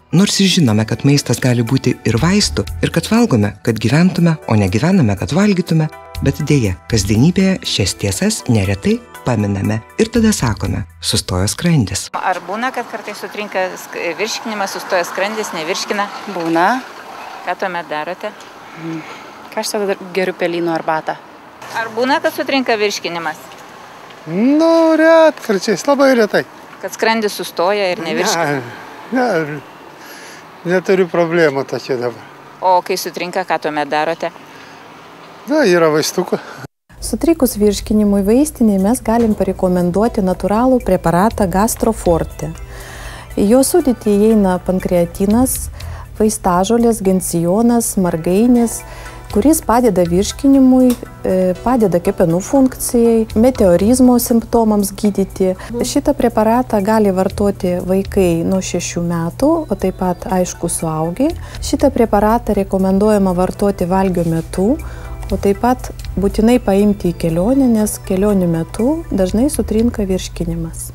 Nors ir žinome, kad maistas gali būti ir vaistų, ir kad valgome, kad gyventume, o ne gyvename, kad valgytume, bet dėja, kasdienybėje šias tiesas neretai paminame ir tada sakome, sustojo skrandis. Ar būna, kad kartais sutrinka virškinimas, sustoja skrandis, nevirškina? Būna. Ką tuomet darote? Ką aš tada geriu pelynų arbatą. Ar būna, kad sutrinka virškinimas? Nu, retkarčiais, labai retai. Kad skrandis sustoja ir nevirškina? Ne, neturiu problemų tokia dabar. O kai sutrinka, ką tuomet darote? Na, yra vaistukų. Sutrikus virškinimui vaistinėje mes galim parekomenduoti natūralų preparatą Gastroforte. Į jo sudėtį įeina pankreatinas, vaistažolės, gencionas, margainis, kuris padeda virškinimui, padeda kepenų funkcijai, meteorizmo simptomams gydyti. Šitą preparatą gali vartoti vaikai nuo 6 metų, o taip pat, aišku, suaugę. Šitą preparatą rekomenduojama vartoti valgio metu, o taip pat būtinai paimti į kelionę, nes kelionių metu dažnai sutrinka virškinimas.